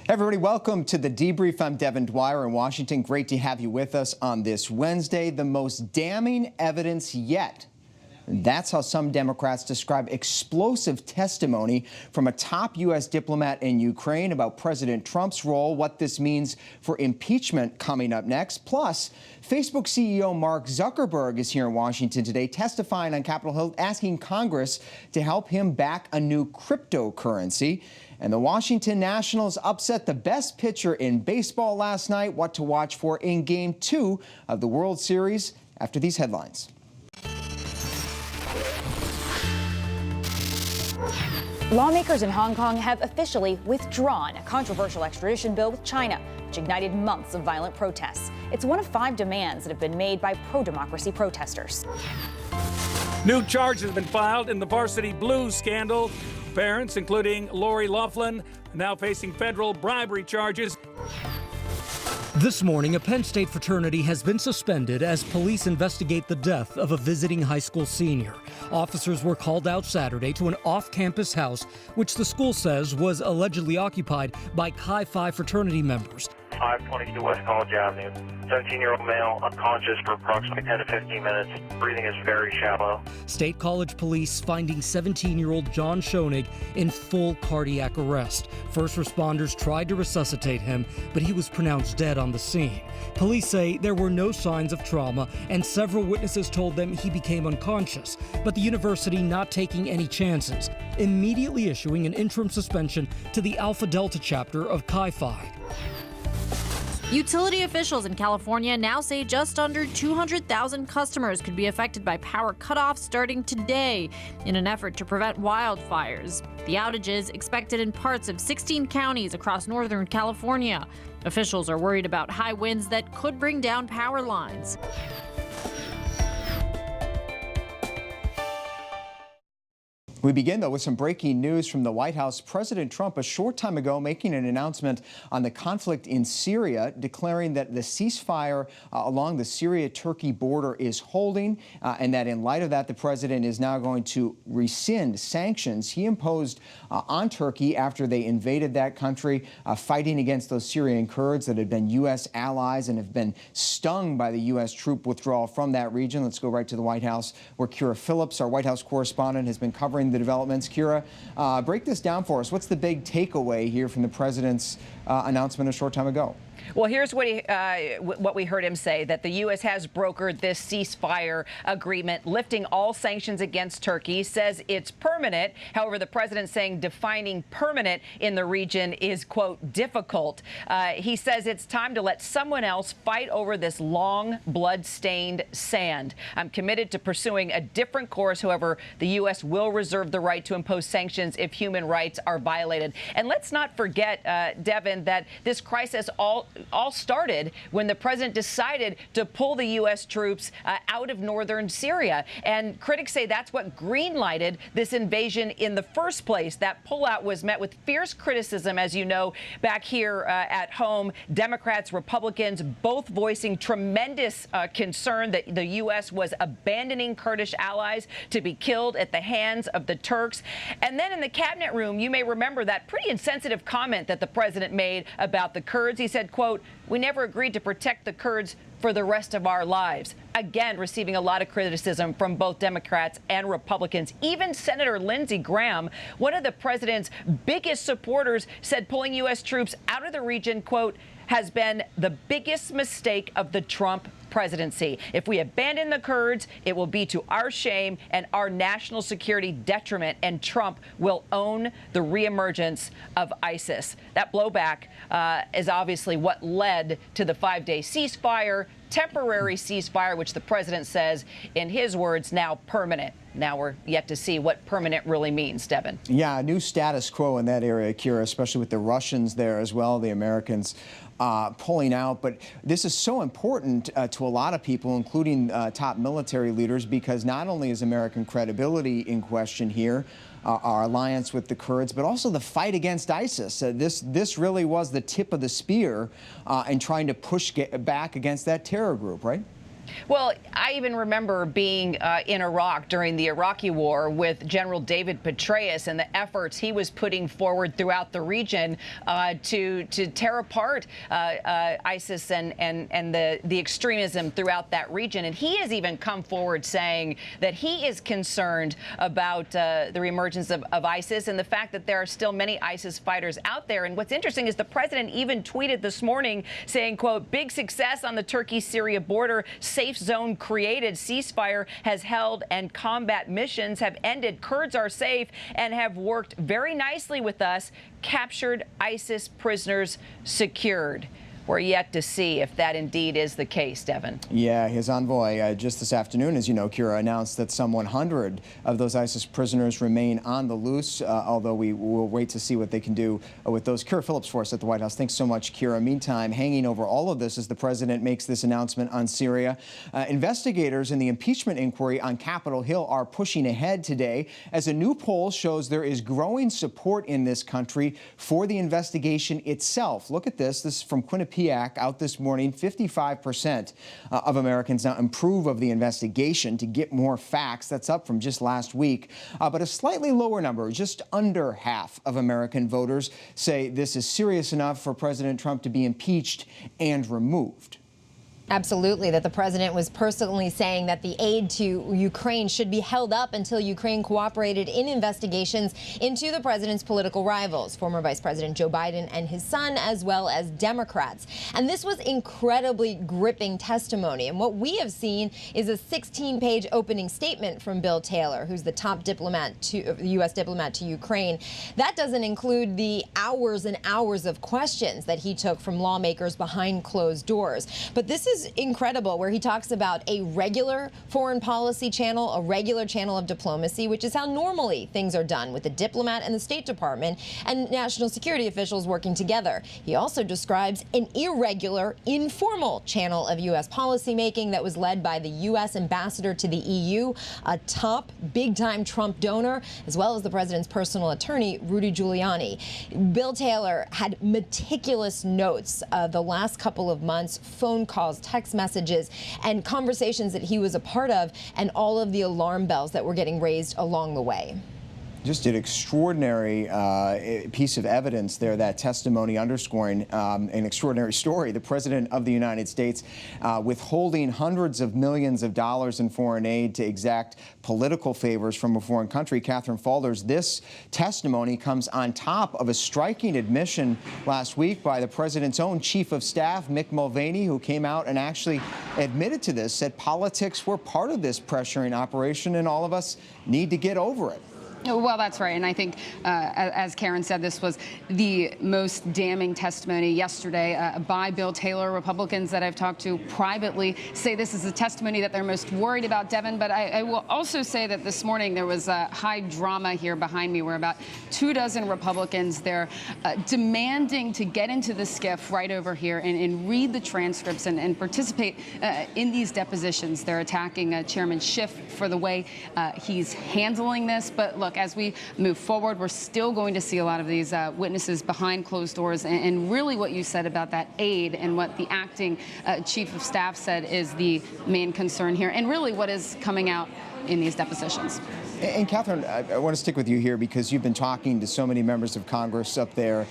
Everybody, welcome to the debrief. I'm Devin Dwyer in Washington. Great to have you with us on this Wednesday. The most damning evidence yet. That's how some Democrats describe explosive testimony from a top U.S. diplomat in Ukraine about President Trump's role, what this means for impeachment coming up next. Plus, Facebook CEO Mark Zuckerberg is here in Washington today testifying on Capitol Hill, asking Congress to help him back a new cryptocurrency. And the Washington Nationals upset the best pitcher in baseball last night. What to watch for in Game 2 of the World Series after these headlines. Lawmakers in Hong Kong have officially withdrawn a controversial extradition bill with China, which ignited months of violent protests. It's one of 5 demands that have been made by pro-democracy protesters. New charges have been filed in the Varsity Blues scandal. Parents, including LOUGHLIN, now facing federal bribery charges. This morning, a Penn State fraternity has been suspended as police investigate the death of a visiting high school senior. Officers were called out Saturday to an off-campus house, which the school says was allegedly occupied by Chi Phi fraternity members. 522 West College Avenue. 17-year-old male, unconscious for approximately 10 to 15 minutes. Breathing is very shallow. State College police finding 17-year-old John Schoenig in full cardiac arrest. First responders tried to resuscitate him, but he was pronounced dead on the scene. Police say there were no signs of trauma, and several witnesses told them he became unconscious, but the university not taking any chances, immediately issuing an interim suspension to the Alpha Delta chapter of Chi Phi. Utility officials in California now say just under 200,000 customers could be affected by power cutoffs starting today in an effort to prevent wildfires. The outages expected in parts of 16 counties across Northern California. Officials are worried about high winds that could bring down power lines. We begin, though, with some breaking news from the White House. President Trump, a short time ago, making an announcement on the conflict in Syria, declaring that the ceasefire along the Syria-Turkey border is holding, and that in light of that, the president is now going to rescind sanctions he imposed on Turkey after they invaded that country, fighting against those Syrian Kurds that had been U.S. allies and have been stung by the U.S. troop withdrawal from that region. Let's go right to the White House, where Kira Phillips, our White House correspondent, has been covering the developments. Kira, break this down for us. What's the big takeaway here from the president's announcement a short time ago? Well, here's what we heard him say, that the U.S. has brokered this ceasefire agreement, lifting all sanctions against Turkey, says it's permanent. However, the president saying defining permanent in the region is, quote, difficult. He says it's time to let someone else fight over this long, blood-stained sand. I'm committed to pursuing a different course. However, the U.S. will reserve the right to impose sanctions if human rights are violated. And let's not forget, Devin, that this crisis all started when the president decided to pull the U.S. troops out of northern Syria. And critics say that's what green-lighted this invasion in the first place. That pullout was met with fierce criticism, as you know, back here at home. Democrats, Republicans, both voicing tremendous concern that the U.S. was abandoning Kurdish allies to be killed at the hands of the Turks. And then in the cabinet room, you may remember that pretty insensitive comment that the president made about the Kurds. He said, quote, "We never agreed to protect the Kurds for the rest of our lives." Again, receiving a lot of criticism from both Democrats and Republicans. Even Senator Lindsey Graham, one of the president's biggest supporters, said pulling U.S. troops out of the region, quote, has been the biggest mistake of the Trump presidency. If we abandon the Kurds, it will be to our shame and our national security detriment, and Trump will own the reemergence of ISIS. That blowback is obviously what led to the 5-day ceasefire, temporary ceasefire, which the president says, in his words, now permanent. Now we're yet to see what permanent really means, Devin. Yeah, a new status quo in that area, Kira, especially with the Russians there as well, the Americans pulling out. But this is so important to a lot of people, including top military leaders, because not only is American credibility in question here, our alliance with the Kurds, but also the fight against ISIS. This really was the tip of the spear in trying to push back against that terror group, right? Well, I even remember being in Iraq during the Iraqi war with General David Petraeus and the efforts he was putting forward throughout the region to tear apart ISIS and the extremism throughout that region. And he has even come forward saying that he is concerned about the reemergence of ISIS and the fact that there are still many ISIS fighters out there. And what's interesting is the president even tweeted this morning saying, quote, "Big success on the Turkey-Syria border. Safe zone created. Ceasefire has held and combat missions have ended. Kurds are safe and have worked very nicely with us. Captured ISIS prisoners secured." We're yet to see if that indeed is the case, Devin. Yeah, his envoy just this afternoon, as you know, Kira, announced that some 100 of those ISIS prisoners remain on the loose, although we will wait to see what they can do with those. Kira Phillips for us at the White House. Thanks so much, Kira. Meantime, hanging over all of this as the president makes this announcement on Syria, investigators in the impeachment inquiry on Capitol Hill are pushing ahead today as a new poll shows there is growing support in this country for the investigation itself. Look at this. This is from Quinnipiac out this morning. 55% of Americans now approve of the investigation to get more facts. That's up from just last week. But a slightly lower number, just under half of American voters say this is serious enough for President Trump to be impeached and removed. Absolutely, that the president was personally saying that the aid to Ukraine should be held up until Ukraine cooperated in investigations into the president's political rivals, former Vice President Joe Biden and his son, as well as Democrats. And this was incredibly gripping testimony. And what we have seen is a 16-page opening statement from Bill Taylor, who's the top U.S. diplomat to Ukraine. That doesn't include the hours and hours of questions that he took from lawmakers behind closed doors. But this is incredible, where he talks about a regular foreign policy channel, a regular channel of diplomacy, which is how normally things are done with the diplomat and the State Department and national security officials working together. He also describes an irregular, informal channel of U.S. policymaking that was led by the U.S. ambassador to the EU, a top, big-time Trump donor, as well as the president's personal attorney, Rudy Giuliani. Bill Taylor had meticulous notes the last couple of months, phone calls, text messages, and conversations that he was a part of, and all of the alarm bells that were getting raised along the way. Just an extraordinary piece of evidence there, that testimony underscoring an extraordinary story. The President of the United States withholding hundreds of millions of dollars in foreign aid to exact political favors from a foreign country. Catherine Faulders, this testimony comes on top of a striking admission last week by the President's own Chief of Staff, Mick Mulvaney, who came out and actually admitted to this, said politics were part of this pressuring operation and all of us need to get over it. Well, that's right. And I think, as Karen said, this was the most damning testimony yesterday by Bill Taylor. Republicans that I've talked to privately say this is the testimony that they're most worried about, Devin. But I will also say that this morning there was high drama here behind me, where about 24 Republicans, they're demanding to get into the skiff right over here and read the transcripts and participate in these depositions. They're attacking Chairman Schiff for the way he's handling this. But look, as we move forward, we're still going to see a lot of these witnesses behind closed doors. And really what you said about that aid and what the acting chief of staff said is the main concern here, and really what is coming out in these depositions. And Catherine, I want to stick with you here because you've been talking to so many members of Congress up there.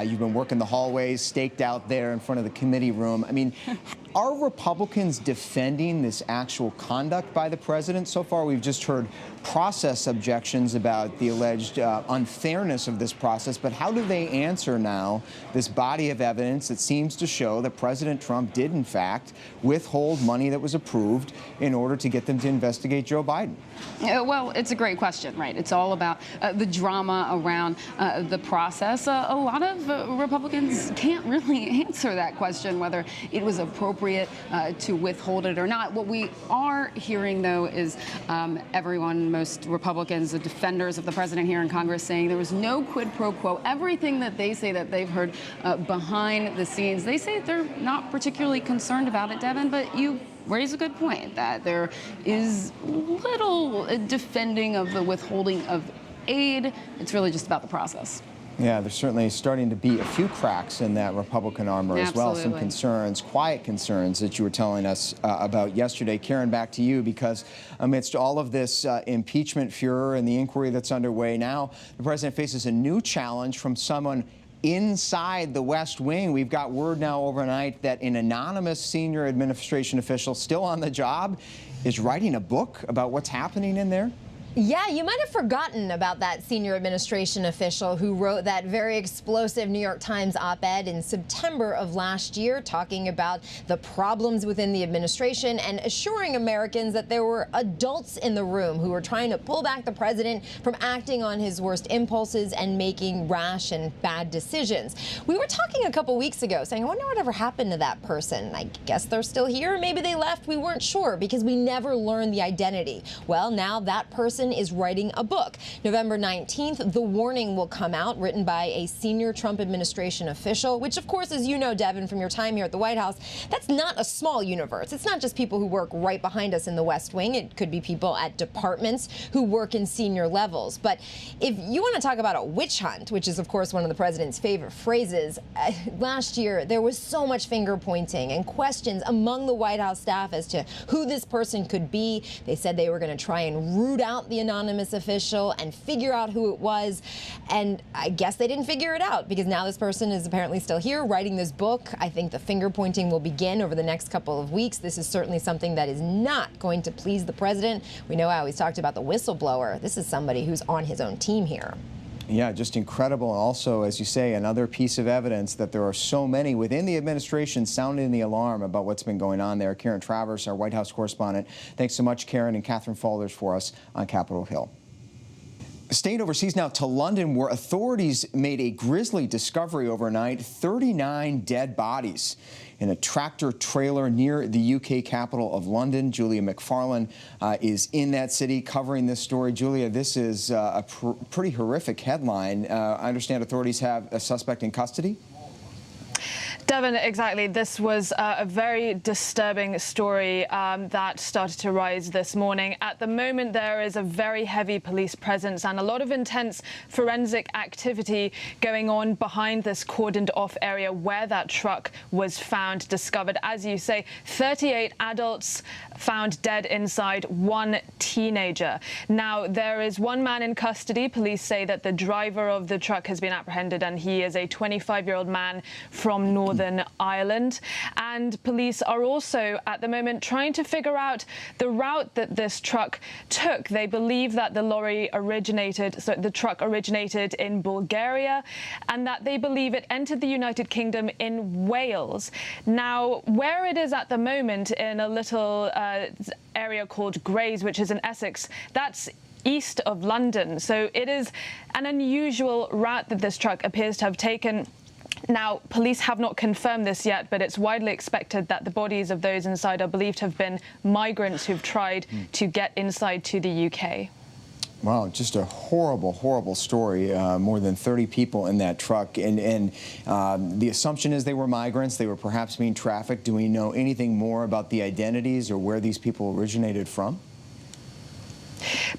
You've been working the hallways, staked out there in front of the committee room. I mean, are Republicans defending this actual conduct by the president? So far, we've just heard process objections about the alleged unfairness of this process. But how do they answer now this body of evidence that seems to show that President Trump did, in fact, withhold money that was approved in order to get them to investigate Joe Biden? Well, it's a great question, right? It's all about the drama around the process. A lot of Republicans can't really answer that question, whether it was appropriate to withhold it or not. What we are hearing, though, is everyone, most Republicans, the defenders of the president here in Congress, saying there was no quid pro quo. Everything that they say that they've heard behind the scenes, they say they're not particularly concerned about it, Devin, but you raise a good point that there is little defending of the withholding of aid. It's really just about the process. Yeah, there's certainly starting to be a few cracks in that Republican armor as well. Some concerns, quiet concerns that you were telling us about yesterday. Karen, back to you, because amidst all of this impeachment furor and the inquiry that's underway now, the president faces a new challenge from someone inside the West Wing. We've got word now overnight that an anonymous senior administration official still on the job is writing a book about what's happening in there. Yeah, you might have forgotten about that senior administration official who wrote that very explosive New York Times op-ed in September of last year, talking about the problems within the administration and assuring Americans that there were adults in the room who were trying to pull back the president from acting on his worst impulses and making rash and bad decisions. We were talking a couple weeks ago saying, I wonder whatever happened to that person. I guess they're still here. Maybe they left. We weren't sure because we never learned the identity. Well, now that person is writing a book. November 19th, The Warning will come out, written by a senior Trump administration official, which, of course, as you know, Devin, from your time here at the White House, that's not a small universe. It's not just people who work right behind us in the West Wing. It could be people at departments who work in senior levels. But if you want to talk about a witch hunt, which is, of course, one of the president's favorite phrases, last year there was so much finger pointing and questions among the White House staff as to who this person could be. They said they were going to try and root out the anonymous official and figure out who it was. And I guess they didn't figure it out, because now this person is apparently still here writing this book. I think the finger pointing will begin over the next couple of weeks. This is certainly something that is not going to please the president. We know how he's talked about the whistleblower. This is somebody who's on his own team here. Yeah, just incredible. And also, as you say, another piece of evidence that there are so many within the administration sounding the alarm about what's been going on there. Karen Travers, our White House correspondent. Thanks so much, Karen, and Catherine Falders for us on Capitol Hill. Staying overseas now to London, where authorities made a grisly discovery overnight: 39 dead bodies in a tractor trailer near the U.K. capital of London. Julia McFarlane is in that city covering this story. Julia, this is a pretty horrific headline. I understand authorities have a suspect in custody? Devin, exactly. This was a very disturbing story that started to rise this morning. At the moment, there is a very heavy police presence and a lot of intense forensic activity going on behind this cordoned-off area where that truck was found, discovered. As you say, 38 adults found dead inside, one teenager. Now, there is one man in custody. Police say that the driver of the truck has been apprehended, and he is a 25-year-old man from Northern Ireland. And police are also, at the moment, trying to figure out the route that this truck took. They believe that the truck originated in Bulgaria, and that they believe it entered the United Kingdom in Wales. Now, where it is at the moment, in a little area called Grays, which is in Essex, that's east of London. So it is an unusual route that this truck appears to have taken. Now, police have not confirmed this yet, but it's widely expected that the bodies of those inside are believed to have been migrants who've tried to get inside to the UK. Wow, just a horrible, horrible story. More than 30 people in that truck. And the assumption is they were migrants. They were perhaps being trafficked. Do we know anything more about the identities or where these people originated from?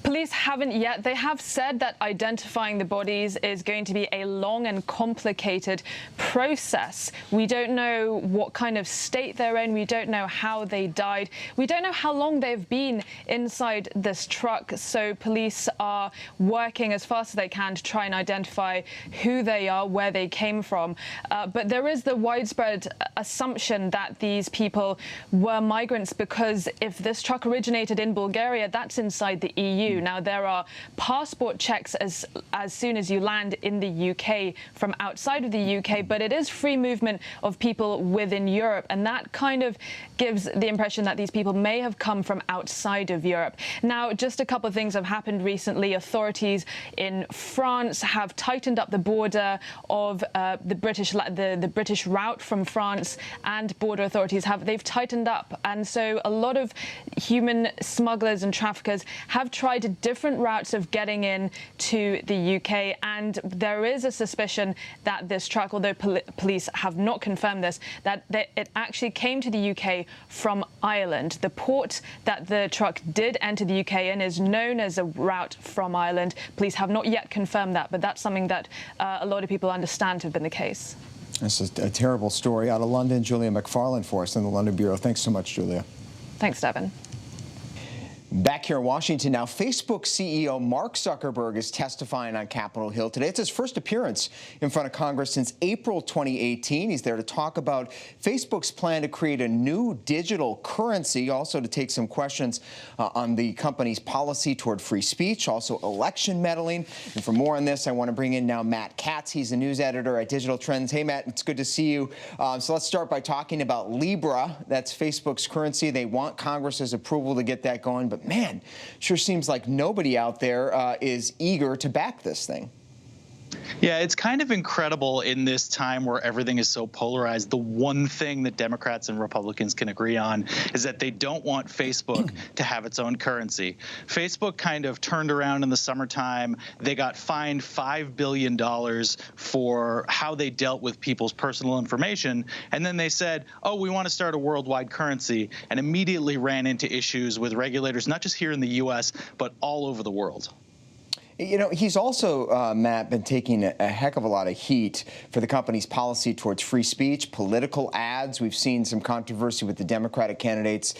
Police haven't yet. They have said that identifying the bodies is going to be a long and complicated process. We don't know what kind of state they're in. We don't know how they died. We don't know how long they've been inside this truck. So police are working as fast as they can to try and identify who they are, where they came from. But there is the widespread assumption that these people were migrants, because if this truck originated in Bulgaria, that's inside the EU. Now, there are passport checks as soon as you land in the UK from outside of the UK, but it is free movement of people within Europe, and that kind of gives the impression that these people may have come from outside of Europe. Now, just a couple of things have happened recently. Authorities in France have tightened up the border of the British route from France, and border authorities they've tightened up, and so a lot of human smugglers and traffickers have tried tried different routes of getting in to the UK, and there is a suspicion that this truck, although police have not confirmed this, that it actually came to the UK from Ireland. The port that the truck did enter the UK in is known as a route from Ireland. Police have not yet confirmed that, but that's something that a lot of people understand to have been the case. This is a terrible story out of London. Julia McFarland for us in the London Bureau. Thanks so much, Julia. Thanks, Devin. Back here in Washington now, Facebook CEO Mark Zuckerberg is testifying on Capitol Hill today. It's his first appearance in front of Congress since April 2018. He's there to talk about Facebook's plan to create a new digital currency, also to take some questions on the company's policy toward free speech, also election meddling. And for more on this, I want to bring in now Matt Katz. He's the news editor at Digital Trends. Hey, Matt, it's good to see you. So let's start by talking about Libra. That's Facebook's currency. They want Congress's approval to get that going. But man, sure seems like nobody out there is eager to back this thing. Yeah, it's kind of incredible in this time where everything is so polarized. The one thing that Democrats and Republicans can agree on is that they don't want Facebook to have its own currency. Facebook kind of turned around in the summertime. They got fined $5 billion for how they dealt with people's personal information. And then they said, oh, we want to start a worldwide currency, and immediately ran into issues with regulators, not just here in the U.S., but all over the world. You know, he's also, Matt, been taking a heck of a lot of heat for the company's policy towards free speech, political ads. We've seen some controversy with the Democratic candidates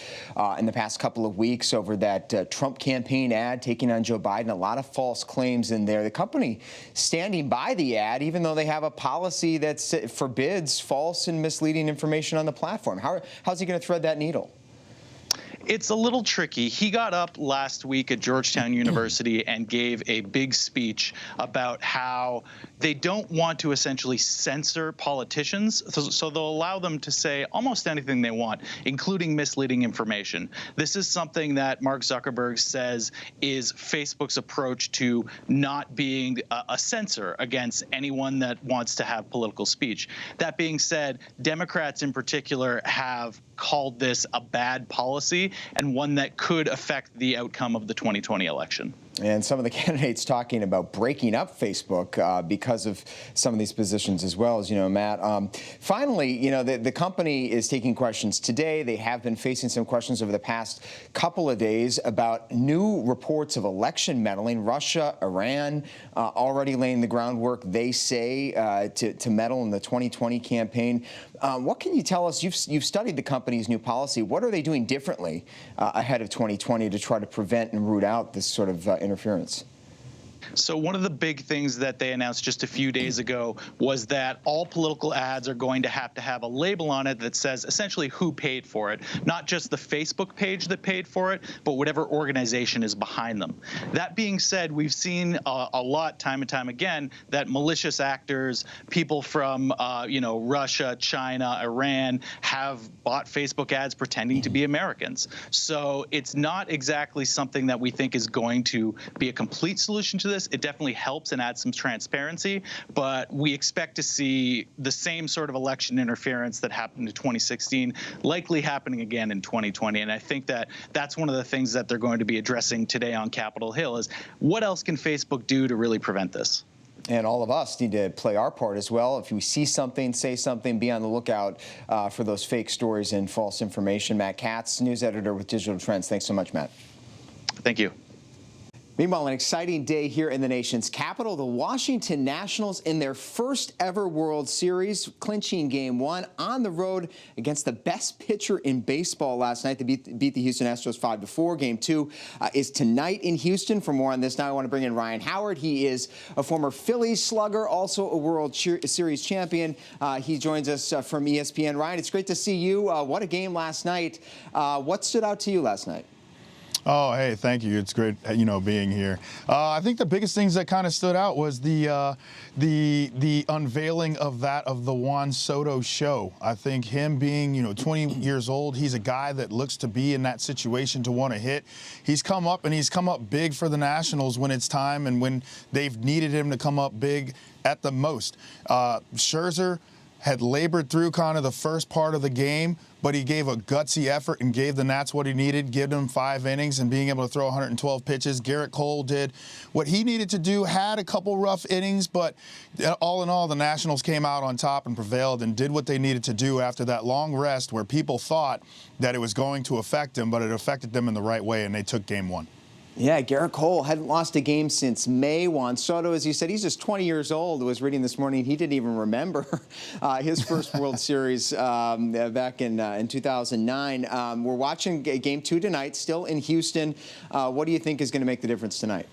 in the past couple of weeks over that Trump campaign ad taking on Joe Biden. A lot of false claims in there. The company standing by the ad, even though they have a policy that forbids false and misleading information on the platform. How's he going to thread that needle? It's a little tricky. He got up last week at Georgetown University and gave a big speech about how they don't want to essentially censor politicians, so they'll allow them to say almost anything they want, including misleading information. This is something that Mark Zuckerberg says is Facebook's approach to not being a censor against anyone that wants to have political speech. That being said, Democrats in particular have called this a bad policy and one that could affect the outcome of the 2020 election. And some of the candidates talking about breaking up Facebook because of some of these positions as well, as you know, Matt. Finally, you know, the company is taking questions today. They have been facing some questions over the past couple of days about new reports of election meddling. Russia, Iran already laying the groundwork, they say, to meddle in the 2020 campaign. What can you tell us? You've studied the company's new policy. What are they doing differently ahead of 2020 to try to prevent and root out this sort of interference? So one of the big things that they announced just a few days ago was that all political ads are going to have a label on it that says essentially who paid for it, not just the Facebook page that paid for it, but whatever organization is behind them. That being said, we've seen a lot time and time again that malicious actors, people from Russia, China, Iran, have bought Facebook ads pretending to be Americans. So it's not exactly something that we think is going to be a complete solution to this. It definitely helps and adds some transparency, but we expect to see the same sort of election interference that happened in 2016 likely happening again in 2020. And I think that that's one of the things that they're going to be addressing today on Capitol Hill is what else can Facebook do to really prevent this? And all of us need to play our part as well. If we see something, say something, be on the lookout for those fake stories and false information. Matt Katz, news editor with Digital Trends. Thanks so much, Matt. Thank you. Meanwhile, an exciting day here in the nation's capital. The Washington Nationals in their first ever World Series, clinching Game 1 on the road against the best pitcher in baseball last night. They beat the Houston Astros 5-4. Game 2 is tonight in Houston. For more on this, now I want to bring in Ryan Howard. He is a former Phillies slugger, also a World Series champion. He joins us from ESPN. Ryan, it's great to see you. What a game last night. What stood out to you last night? Oh, hey, thank you. It's great, being here. I think the biggest things that kind of stood out was the unveiling of the Juan Soto show. I think him being, 20 years old, he's a guy that looks to be in that situation to want to hit. He's come up big for the Nationals when it's time and when they've needed him to come up big at the most. Scherzer, had labored through kind of the first part of the game, but he gave a gutsy effort and gave the Nats what he needed, give them 5 innings and being able to throw 112 pitches. Garrett Cole did what he needed to do, had a couple rough innings, but all in all, the Nationals came out on top and prevailed and did what they needed to do after that long rest where people thought that it was going to affect them, but it affected them in the right way, and they took Game 1. Yeah, Garrett Cole hadn't lost a game since May. Juan Soto, as you said, he's just 20 years old. I was reading this morning, he didn't even remember his first World Series back in 2009. We're watching Game 2 tonight, still in Houston. What do you think is going to make the difference tonight?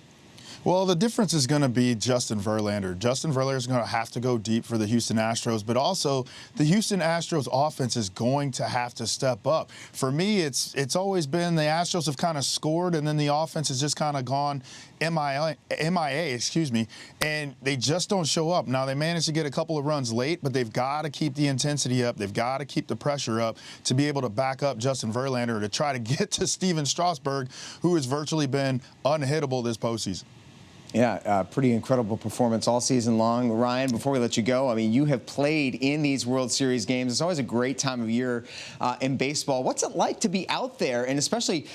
Well, the difference is going to be Justin Verlander. Justin Verlander is going to have to go deep for the Houston Astros, but also the Houston Astros offense is going to have to step up. For me, it's always been the Astros have kind of scored, and then the offense has just kind of gone MIA, and they just don't show up. Now, they managed to get a couple of runs late, but they've got to keep the intensity up. They've got to keep the pressure up to be able to back up Justin Verlander to try to get to Steven Strasburg, who has virtually been unhittable this postseason. Yeah, pretty incredible performance all season long. Ryan, before we let you go, I mean, you have played in these World Series games. It's always a great time of year in baseball. What's it like to be out there and especially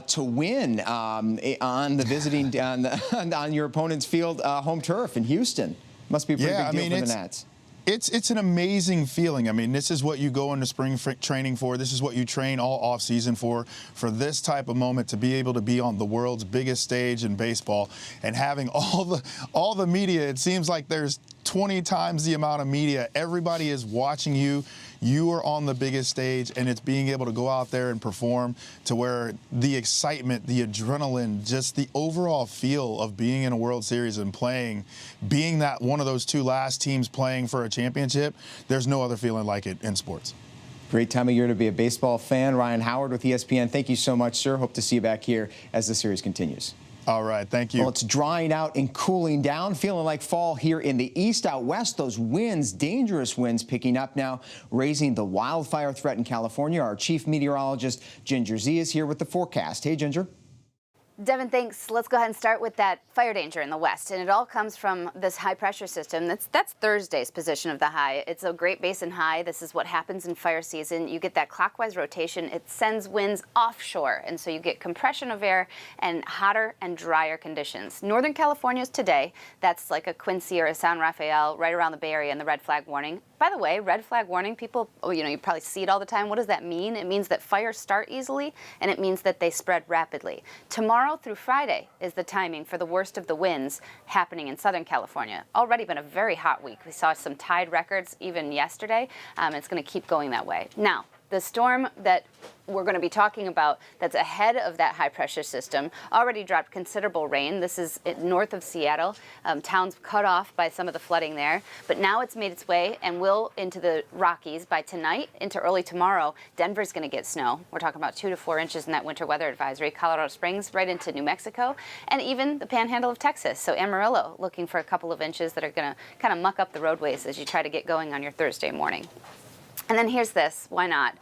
to win on the visiting on your opponent's field, home turf in Houston? Must be a pretty big deal for the Nats. It's an amazing feeling. I mean, this is what you go into spring training for. This is what you train all off season for this type of moment, to be able to be on the world's biggest stage in baseball and having all the media. It seems like there's 20 times the amount of media. Everybody is watching you. You are on the biggest stage, and it's being able to go out there and perform to where the excitement, the adrenaline, just the overall feel of being in a World Series and playing, being that one of those 2 last teams playing for a championship, there's no other feeling like it in sports. Great time of year to be a baseball fan. Ryan Howard with ESPN, thank you so much, sir. Hope to see you back here as the series continues. All right, thank you. Well, it's drying out and cooling down, feeling like fall here in the east. Out west, those winds, dangerous winds picking up now, raising the wildfire threat in California. Our chief meteorologist, Ginger Z, is here with the forecast. Hey, Ginger. Devin, thanks. Let's go ahead and start with that fire danger in the west. And it all comes from this high pressure system. That's Thursday's position of the high. It's a Great Basin high. This is what happens in fire season. You get that clockwise rotation. It sends winds offshore. And so you get compression of air and hotter and drier conditions. Northern California's today. That's like a Quincy or a San Rafael right around the Bay Area and the red flag warning. By the way, red flag warning, people, you probably see it all the time. What does that mean? It means that fires start easily, and it means that they spread rapidly. Tomorrow through Friday is the timing for the worst of the winds happening in Southern California. Already been a very hot week. We saw some tide records even yesterday. It's going to keep going that way. Now, the storm that we're going to be talking about that's ahead of that high pressure system already dropped considerable rain. This is north of Seattle. Towns cut off by some of the flooding there. But now it's made its way and will into the Rockies by tonight into early tomorrow. Denver's going to get snow. We're talking about 2 to 4 inches in that winter weather advisory. Colorado Springs right into New Mexico and even the panhandle of Texas. So Amarillo looking for a couple of inches that are going to kind of muck up the roadways as you try to get going on your Thursday morning. And then here's this. Why not?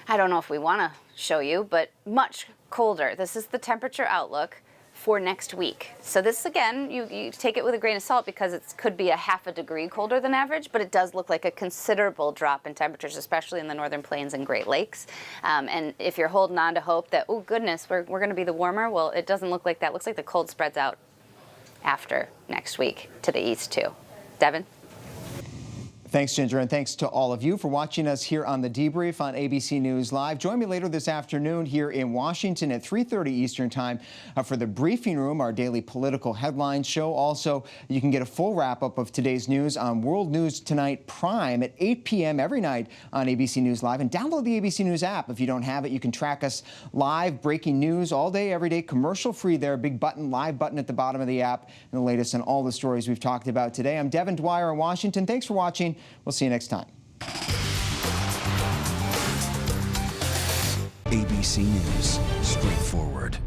I don't know if we want to show you, but much colder. This is the temperature outlook for next week. So this, again, you take it with a grain of salt because it could be a ½ degree colder than average, but it does look like a considerable drop in temperatures, especially in the northern plains and Great Lakes. And if you're holding on to hope that, oh, goodness, we're going to be the warmer, well, it doesn't look like that. It looks like the cold spreads out after next week to the east, too. Devin? Thanks, Ginger, and thanks to all of you for watching us here on The Debrief on ABC News Live. Join me later this afternoon here in Washington at 3:30 Eastern Time for the Briefing Room, our daily political headlines show. Also, you can get a full wrap-up of today's news on World News Tonight Prime at 8 p.m. every night on ABC News Live. And download the ABC News app. If you don't have it, you can track us live, breaking news all day, every day, commercial-free there. Big button, live button at the bottom of the app, and the latest on all the stories we've talked about today. I'm Devin Dwyer in Washington. Thanks for watching. We'll see you next time. ABC News, straightforward.